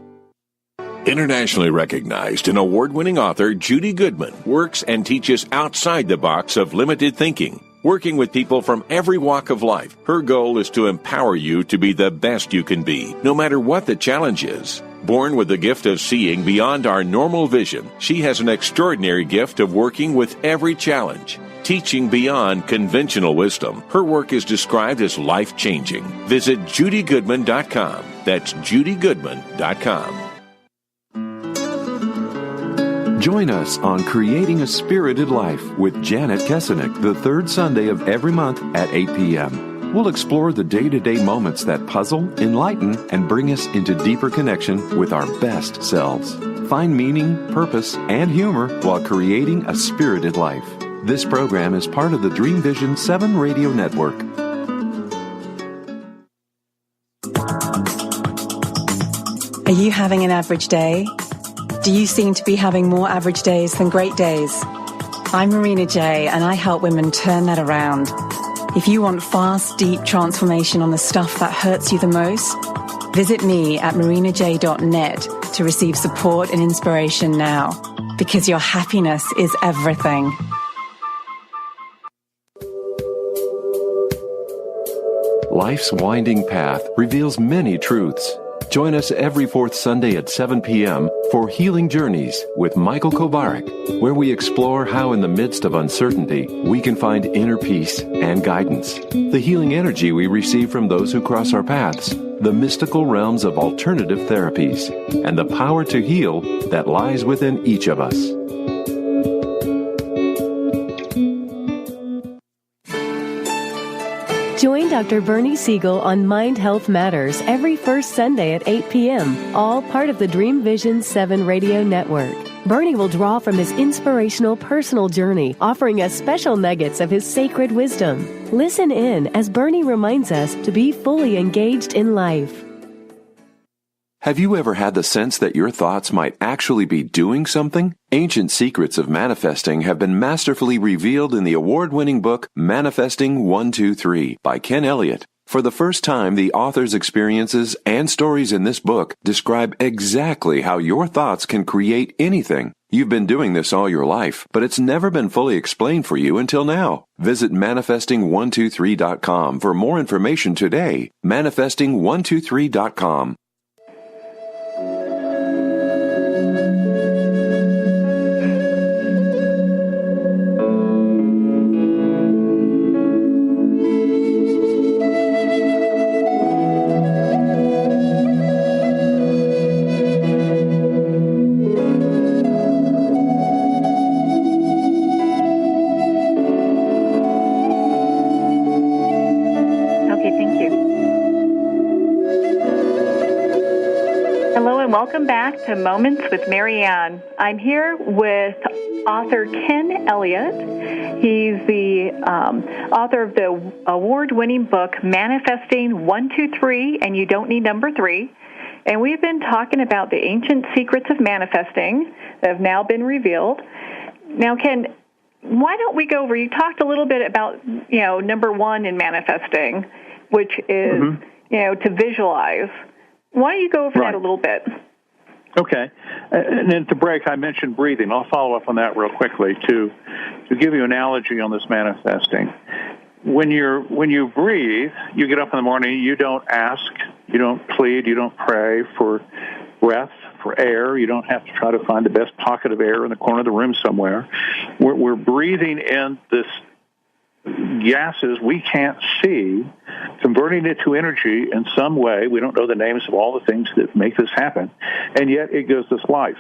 Internationally recognized and award-winning author Judy Goodman works and teaches outside the box of limited thinking. Working with people from every walk of life, her goal is to empower you to be the best you can be, no matter what the challenge is. Born with the gift of seeing beyond our normal vision, she has an extraordinary gift of working with every challenge. Teaching beyond conventional wisdom, her work is described as life-changing. Visit judygoodman.com. That's judygoodman.com. Join us on Creating a Spirited Life with Janet Kesenick the third Sunday of every month at 8 p.m. We'll explore the day-to-day moments that puzzle, enlighten, and bring us into deeper connection with our best selves. Find meaning, purpose, and humor while creating a spirited life. This program is part of the Dream Vision 7 radio network. Are you having an average day? Do you seem to be having more average days than great days? I'm Marina J, and I help women turn that around. If you want fast, deep transformation on the stuff that hurts you the most, visit me at marinaj.net to receive support and inspiration now, because your happiness is everything. Life's winding path reveals many truths. Join us every fourth Sunday at 7 p.m. for Healing Journeys with Michael Kovarik, where we explore how in the midst of uncertainty, we can find inner peace and guidance, the healing energy we receive from those who cross our paths, the mystical realms of alternative therapies, and the power to heal that lies within each of us. Join Dr. Bernie Siegel on Mind Health Matters every first Sunday at 8 p.m., all part of the Dream Vision 7 radio network. Bernie will draw from his inspirational personal journey, offering us special nuggets of his sacred wisdom. Listen in as Bernie reminds us to be fully engaged in life. Have you ever had the sense that your thoughts might actually be doing something? Ancient secrets of manifesting have been masterfully revealed in the award-winning book Manifesting 1-2-3 by Ken Elliott. For the first time, the author's experiences and stories in this book describe exactly how your thoughts can create anything. You've been doing this all your life, but it's never been fully explained for you until now. Visit manifesting123.com for more information today. Manifesting123.com. Welcome back to Moments with Marianne. I'm here with author Ken Elliott. He's the author of the award-winning book Manifesting 1-2-3, and You Don't Need Number 3. And we've been talking about the ancient secrets of manifesting that have now been revealed. Now, Ken, why don't we go over, you talked a little bit about, number one in manifesting, which is, to visualize. Why don't you go over that a little bit? Okay. And then to break, I mentioned breathing. I'll follow up on that real quickly to give you an analogy on this manifesting. When you breathe, you get up in the morning, you don't ask, You don't plead, you don't pray for breath, for air. You don't have to try to find the best pocket of air in the corner of the room somewhere. We're breathing in this gases we can't see, converting it to energy in some way. We don't know the names of all the things that make this happen, and yet it gives us life.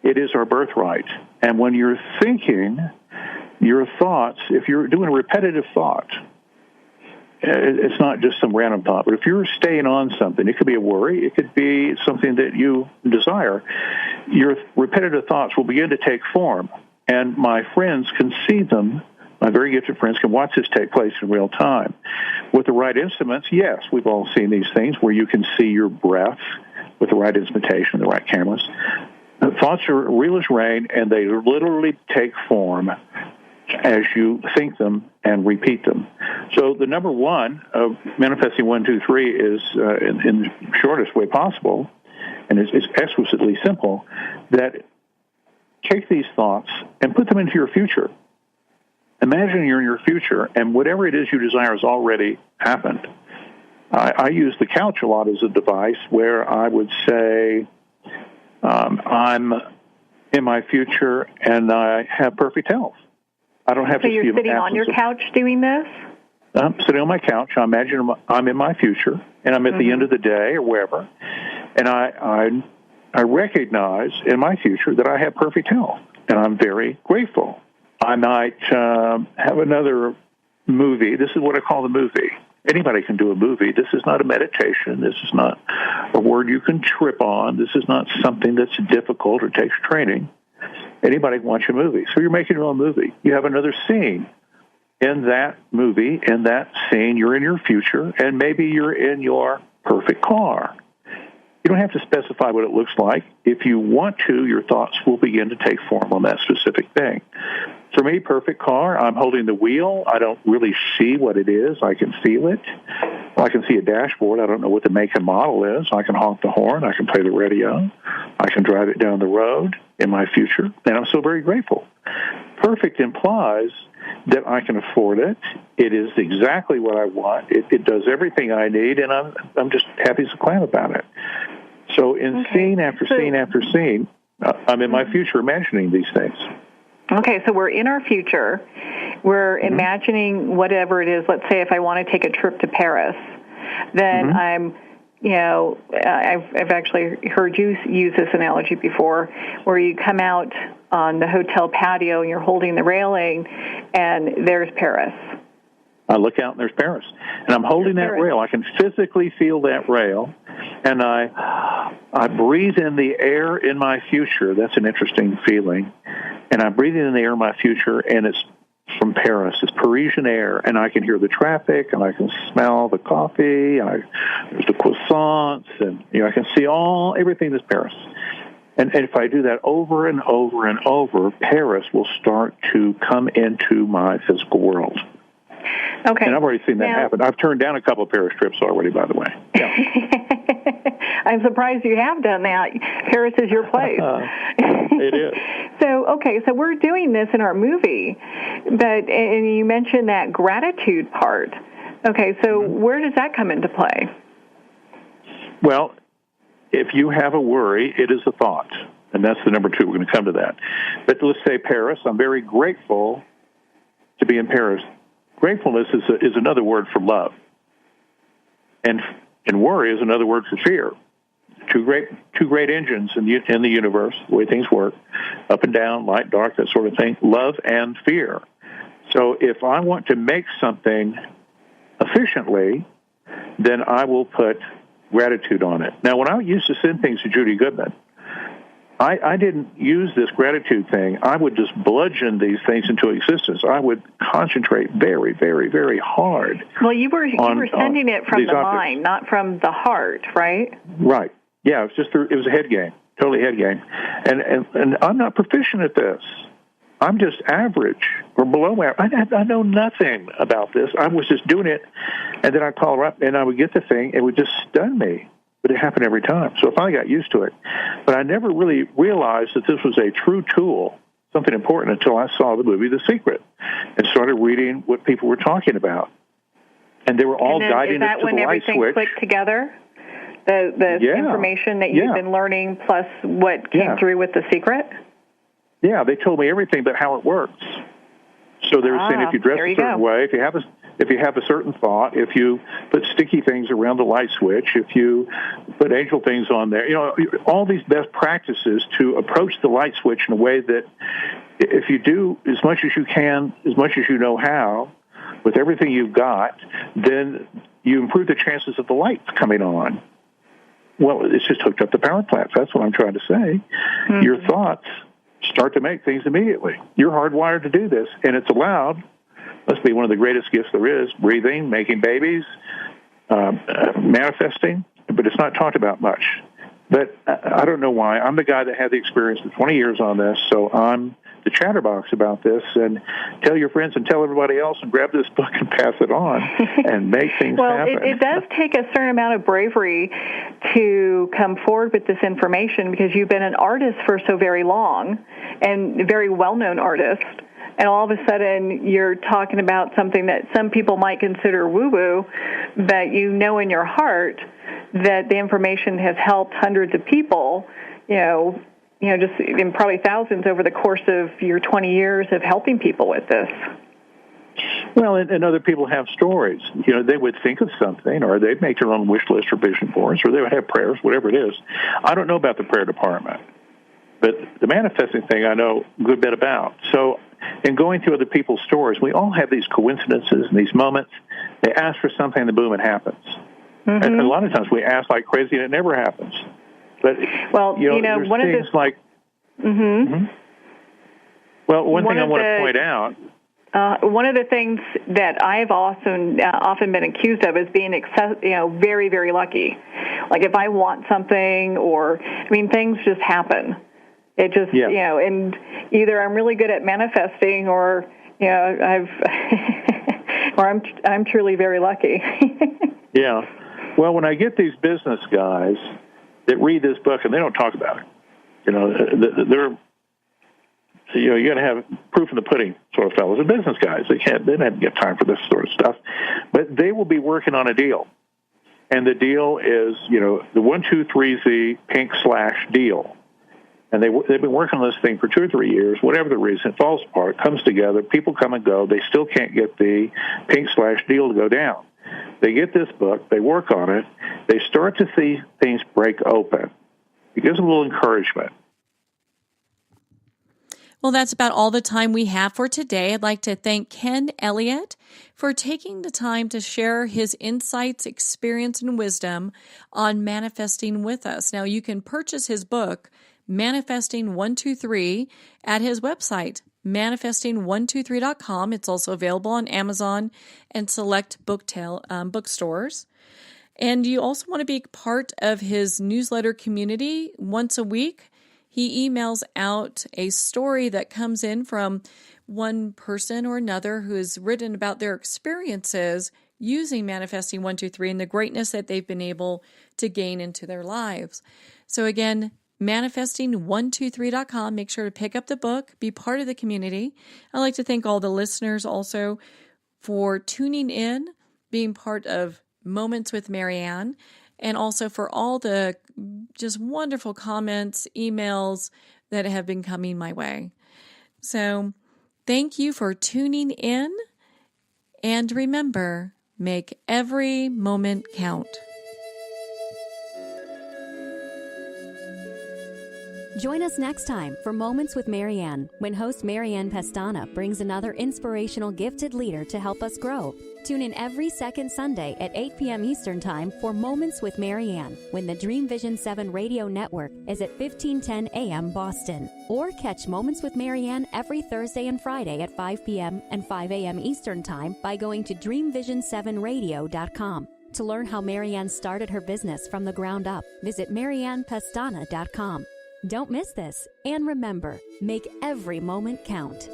It is our birthright. And when you're thinking, your thoughts, if you're doing a repetitive thought, it's not just some random thought, but if you're staying on something, it could be a worry, it could be something that you desire, your repetitive thoughts will begin to take form. And my friends can see them. My very gifted friends can watch this take place in real time. With the right instruments, yes, we've all seen these things where you can see your breath with the right instrumentation, the right cameras. Thoughts are real as rain, and they literally take form as you think them and repeat them. So the number one of Manifesting 1, 2, 3 is, in the shortest way possible, and it's exquisitely simple, that take these thoughts and put them into your future. Imagine you're in your future, and whatever it is you desire has already happened. I use the couch a lot as a device where I would say, I'm in my future, and I have perfect health. I don't have to see. So you're sitting on your couch doing this? I'm sitting on my couch. I imagine I'm in my future, and I'm at the end of the day or wherever, and I recognize in my future that I have perfect health, and I'm very grateful. I might have another movie. This is what I call the movie. Anybody can do a movie. This is not a meditation. This is not a word you can trip on. This is not something that's difficult or takes training. Anybody can watch a movie. So you're making your own movie. You have another scene. In that movie, in that scene, you're in your future, and maybe you're in your perfect car. You don't have to specify what it looks like. If you want to, your thoughts will begin to take form on that specific thing. For me, perfect car, I'm holding the wheel. I don't really see what it is. I can feel it. Well, I can see a dashboard. I don't know what the make and model is. I can honk the horn. I can play the radio. I can drive it down the road in my future, and I'm so very grateful. Perfect implies that I can afford it. It is exactly what I want. It does everything I need, and I'm just happy as a clam about it. So in scene after scene after scene, I'm in my future imagining these things. Okay, so we're in our future. We're imagining whatever it is. Let's say if I want to take a trip to Paris, then I'm, I've actually heard you use this analogy before, where you come out on the hotel patio and you're holding the railing, and there's Paris. I look out and there's Paris, and I'm holding that rail. I can physically feel that rail, and I breathe in the air in my future. That's an interesting feeling. And I'm breathing in the air in my future, and it's from Paris. It's Parisian air, and I can hear the traffic, and I can smell the coffee, and there's the croissants, and I can see everything that's Paris. And if I do that over and over and over, Paris will start to come into my physical world. Okay. And I've already seen that happen. I've turned down a couple of Paris trips already, by the way. Yeah. I'm surprised you have done that. Paris is your place. It is. So we're doing this in our movie, and you mentioned that gratitude part. Okay, so where does that come into play? Well, if you have a worry, it is a thought, and that's the number two. We're going to come to that. But let's say Paris. I'm very grateful to be in Paris. Gratefulness is another word for love, and worry is another word for fear. Two great engines in the universe, the way things work, up and down, light, dark, that sort of thing. Love and fear. So if I want to make something efficiently, then I will put gratitude on it. Now, when I used to send things to Judy Goodman, I didn't use this gratitude thing. I would just bludgeon these things into existence. I would concentrate very, very, very hard. Well, you were sending it from the mind, not from the heart, right? Right. Yeah, it was a head game, totally head game. And I'm not proficient at this. I'm just average or below average. I know nothing about this. I was just doing it, and then I'd call her up, and I would get the thing. It would just stun me. But it happened every time. So I finally got used to it. But I never really realized that this was a true tool, something important, until I saw the movie The Secret and started reading what people were talking about. And they were all guiding us to the light switch. Is that when everything clicked together? The Yeah. information that you've been learning plus what came through with The Secret? Yeah, they told me everything but how it works. So they were saying if you dress a certain way, if you have a certain thought, if you put sticky things around the light switch, if you put angel things on there, all these best practices to approach the light switch in a way that if you do as much as you can, as much as you know how, with everything you've got, then you improve the chances of the light coming on. Well, it's just hooked up to power plants. That's what I'm trying to say. Mm-hmm. Your thoughts start to make things immediately. You're hardwired to do this, and it's allowed. Must be one of the greatest gifts there is, breathing, making babies, manifesting, but it's not talked about much. But I don't know why. I'm the guy that had the experience for 20 years on this, so I'm the chatterbox about this. And tell your friends and tell everybody else and grab this book and pass it on and make things happen. Well, it does take a certain amount of bravery to come forward with this information because you've been an artist for so very long and a very well-known artist. And all of a sudden, you're talking about something that some people might consider woo-woo, but you know in your heart that the information has helped hundreds of people, just in probably thousands over the course of your 20 years of helping people with this. Well, and other people have stories. They would think of something, or they'd make their own wish list or vision boards, or they would have prayers, whatever it is. I don't know about the prayer department, but the manifesting thing I know a good bit about. So in going through other people's stories, we all have these coincidences and these moments. They ask for something, and boom, it happens. Mm-hmm. And a lot of times we ask like crazy, and it never happens. But, well, there's one things of the... like... Mm-hmm. Mm-hmm. Well, one thing I want to point out... one of the things that I've often been accused of is being very, very lucky. Like if I want something things just happen. It just, and either I'm really good at manifesting or, I'm truly very lucky. Yeah. Well, when I get these business guys that read this book and they don't talk about it, they're, you got to have proof in the pudding sort of fellows. They're business guys. They don't get time for this sort of stuff. But they will be working on a deal. And the deal is, the 123Z pink/deal. And they've been working on this thing for 2 or 3 years. Whatever the reason, it falls apart, comes together, people come and go. They still can't get the pink/deal to go down. They get this book, they work on it, they start to see things break open. It gives them a little encouragement. Well, that's about all the time we have for today. I'd like to thank Ken Elliott for taking the time to share his insights, experience, and wisdom on manifesting with us. Now, you can purchase his book, Manifesting 123, at his website, manifesting123.com. It's also available on Amazon and select bookstores. And you also want to be part of his newsletter community. Once a week, he emails out a story that comes in from one person or another who has written about their experiences using Manifesting 123 and the greatness that they've been able to gain into their lives. So again, manifesting123.com. Make sure to pick up the book, be part of the community. I'd like to thank all the listeners also for tuning in, being part of Moments with Marianne, and also for all the just wonderful comments, emails that have been coming my way. So thank you for tuning in, and remember, make every moment count. Join us next time for Moments with Marianne, when host Marianne Pestana brings another inspirational gifted leader to help us grow. Tune in every second Sunday at 8 p.m. Eastern Time for Moments with Marianne, when the Dream Vision 7 radio network is at 1510 a.m. Boston. Or catch Moments with Marianne every Thursday and Friday at 5 p.m. and 5 a.m. Eastern Time by going to dreamvision7radio.com. To learn how Marianne started her business from the ground up, visit mariannepestana.com. Don't miss this, and remember, make every moment count.